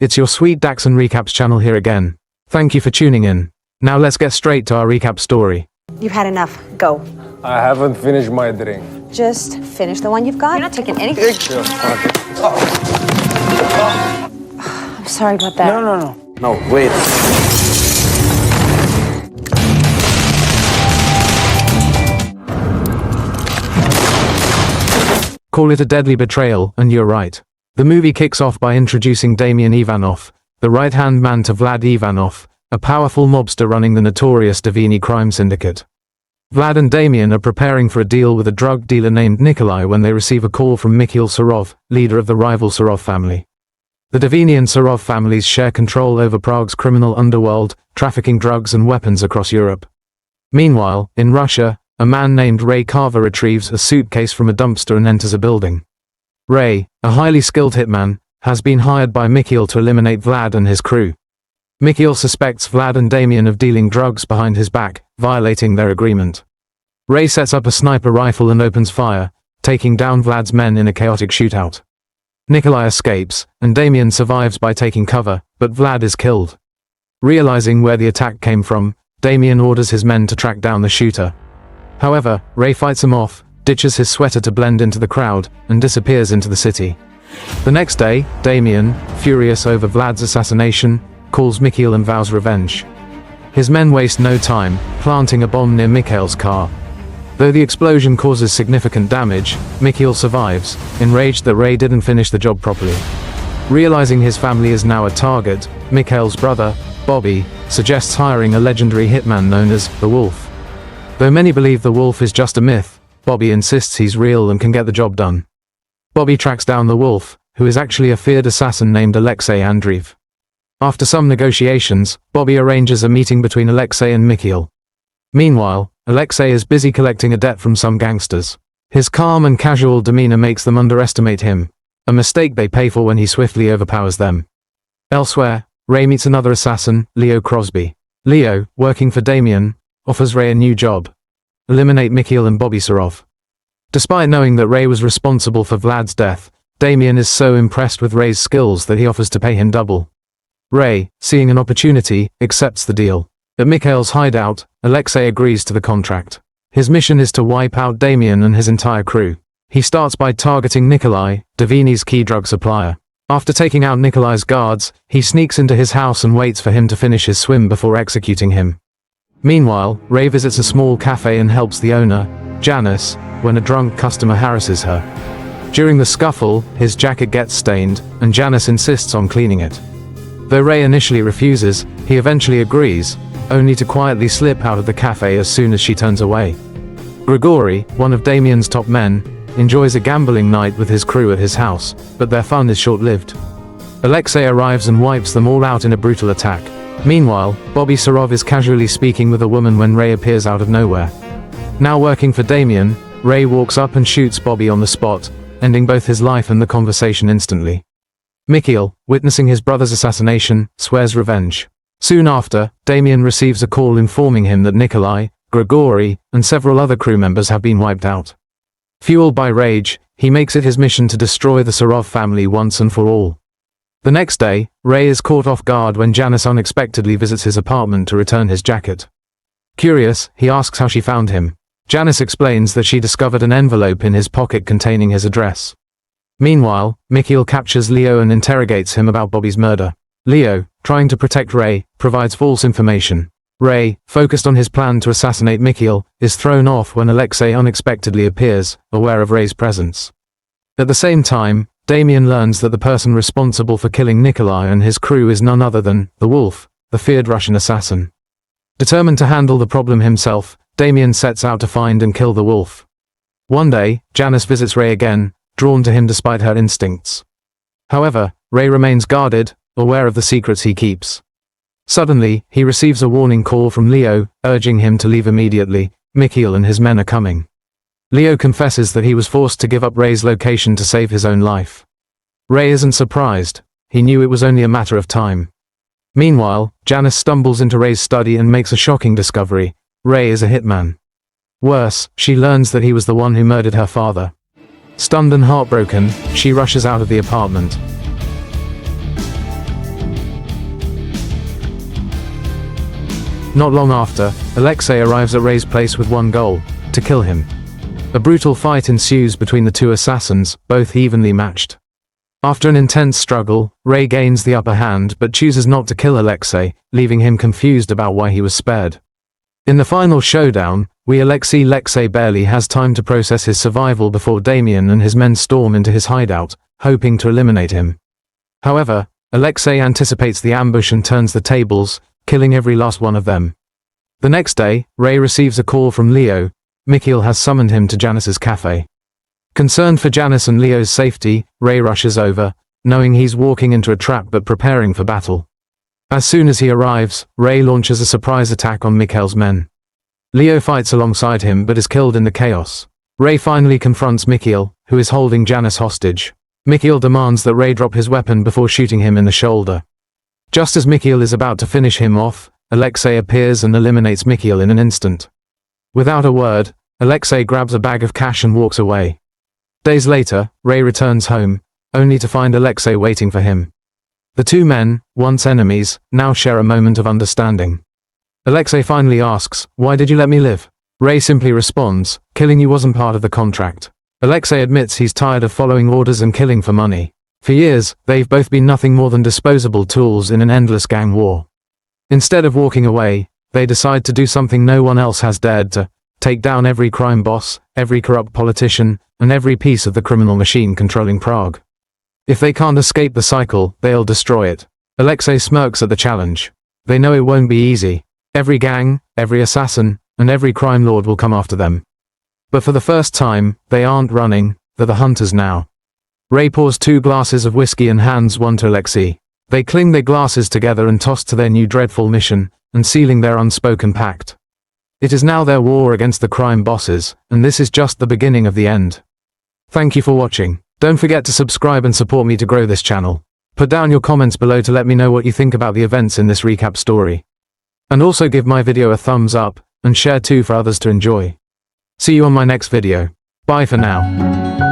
It's your sweet Daxon Recaps channel here again. Thank you for tuning in. Now let's get straight to our recap story. You've had enough. Go. I haven't finished my drink. Just finish the one you've got. You're not taking anything. I'm sorry about that. No, wait. Call it a deadly betrayal, and you're right. The movie kicks off by introducing Damian Ivanov, the right-hand man to Vlad Ivanov, a powerful mobster running the notorious Davini crime syndicate. Vlad and Damian are preparing for a deal with a drug dealer named Nikolai when they receive a call from Mikhail Surov, leader of the rival Surov family. The Davini and Surov families share control over Prague's criminal underworld, trafficking drugs and weapons across Europe. Meanwhile, in Russia, a man named Ray Carver retrieves a suitcase from a dumpster and enters a building. Ray, a highly skilled hitman, has been hired by Mikhail to eliminate Vlad and his crew. Mikhail suspects Vlad and Damian of dealing drugs behind his back, violating their agreement. Ray sets up a sniper rifle and opens fire, taking down Vlad's men in a chaotic shootout. Nikolai escapes, and Damian survives by taking cover, but Vlad is killed. Realizing where the attack came from, Damian orders his men to track down the shooter. However, Ray fights him off, ditches his sweater to blend into the crowd, and disappears into the city. The next day, Damian, furious over Vlad's assassination, calls Mikhail and vows revenge. His men waste no time, planting a bomb near Mikhail's car. Though the explosion causes significant damage, Mikhail survives, enraged that Ray didn't finish the job properly. Realizing his family is now a target, Mikhail's brother, Bobby, suggests hiring a legendary hitman known as the Wolf. Though many believe the Wolf is just a myth, Bobby insists he's real and can get the job done. Bobby tracks down the Wolf, who is actually a feared assassin named Alexei Andreev. After some negotiations, Bobby arranges a meeting between Alexei and Mikhail. Meanwhile, Alexei is busy collecting a debt from some gangsters. His calm and casual demeanor makes them underestimate him, a mistake they pay for when he swiftly overpowers them. Elsewhere, Ray meets another assassin, Leo Crosby. Leo, working for Damian, offers Ray a new job: eliminate Mikhail and Bobby Surov. Despite knowing that Ray was responsible for Vlad's death, Damian is so impressed with Ray's skills that he offers to pay him double. Ray, seeing an opportunity, accepts the deal. At Mikhail's hideout, Alexei agrees to the contract. His mission is to wipe out Damian and his entire crew. He starts by targeting Nikolai, Davini's key drug supplier. After taking out Nikolai's guards, he sneaks into his house and waits for him to finish his swim before executing him. Meanwhile, Ray visits a small cafe and helps the owner, Janice, when a drunk customer harasses her. During the scuffle, his jacket gets stained, and Janice insists on cleaning it. Though Ray initially refuses, he eventually agrees, only to quietly slip out of the cafe as soon as she turns away. Grigory, one of Damian's top men, enjoys a gambling night with his crew at his house, but their fun is short-lived. Alexei arrives and wipes them all out in a brutal attack. Meanwhile, Bobby Surov is casually speaking with a woman when Ray appears out of nowhere. Now working for Damian, Ray walks up and shoots Bobby on the spot, ending both his life and the conversation instantly. Mikhail, witnessing his brother's assassination, swears revenge. Soon after, Damian receives a call informing him that Nikolai, Grigory, and several other crew members have been wiped out. Fueled by rage, he makes it his mission to destroy the Surov family once and for all. The next day, Ray is caught off guard when Janice unexpectedly visits his apartment to return his jacket. Curious, he asks how she found him. Janice explains that she discovered an envelope in his pocket containing his address. Meanwhile, Mikhail captures Leo and interrogates him about Bobby's murder. Leo, trying to protect Ray, provides false information. Ray, focused on his plan to assassinate Mikhail, is thrown off when Alexei unexpectedly appears, aware of Ray's presence. At the same time, Damian learns that the person responsible for killing Nikolai and his crew is none other than the Wolf, the feared Russian assassin. Determined to handle the problem himself, Damian sets out to find and kill the Wolf. One day, Janice visits Ray again, drawn to him despite her instincts. However, Ray remains guarded, aware of the secrets he keeps. Suddenly, he receives a warning call from Leo, urging him to leave immediately. Mikhail and his men are coming. Leo confesses that he was forced to give up Ray's location to save his own life. Ray isn't surprised. He knew it was only a matter of time. Meanwhile, Janice stumbles into Ray's study and makes a shocking discovery. Ray is a hitman. Worse, she learns that he was the one who murdered her father. Stunned and heartbroken, she rushes out of the apartment. Not long after, Alexei arrives at Ray's place with one goal: to kill him. A brutal fight ensues between the two assassins, both evenly matched. After an intense struggle, Ray gains the upper hand but chooses not to kill Alexei, leaving him confused about why he was spared. In the final showdown, Alexei barely has time to process his survival before Damien and his men storm into his hideout, hoping to eliminate him. However, Alexei anticipates the ambush and turns the tables, killing every last one of them. The next day, Ray receives a call from Leo. Mikhail has summoned him to Janice's cafe. Concerned for Janice and Leo's safety, Ray rushes over, knowing he's walking into a trap but preparing for battle. As soon as he arrives, Ray launches a surprise attack on Mikhail's men. Leo fights alongside him but is killed in the chaos. Ray finally confronts Mikhail, who is holding Janice hostage. Mikhail demands that Ray drop his weapon before shooting him in the shoulder. Just as Mikhail is about to finish him off, Alexei appears and eliminates Mikhail in an instant. Without a word, Alexei grabs a bag of cash and walks away. Days later, Ray returns home, only to find Alexei waiting for him. The two men, once enemies, now share a moment of understanding. Alexei finally asks, "Why did you let me live?" Ray simply responds, "Killing you wasn't part of the contract." Alexei admits he's tired of following orders and killing for money. For years, they've both been nothing more than disposable tools in an endless gang war. Instead of walking away, they decide to do something no one else has dared to: take down every crime boss, every corrupt politician, and every piece of the criminal machine controlling Prague. If they can't escape the cycle, they'll destroy it. Alexei smirks at the challenge. They know it won't be easy. Every gang, every assassin, and every crime lord will come after them. But for the first time, they aren't running, they're the hunters now. Ray pours 2 glasses of whiskey and hands one to Alexei. They cling their glasses together and toss to their new dreadful mission, unsealing their unspoken pact. It is now their war against the crime bosses, and this is just the beginning of the end. Thank you for watching. Don't forget to subscribe and support me to grow this channel. Put down your comments below to let me know what you think about the events in this recap story. And also give my video a thumbs up, and share too for others to enjoy. See you on my next video. Bye for now.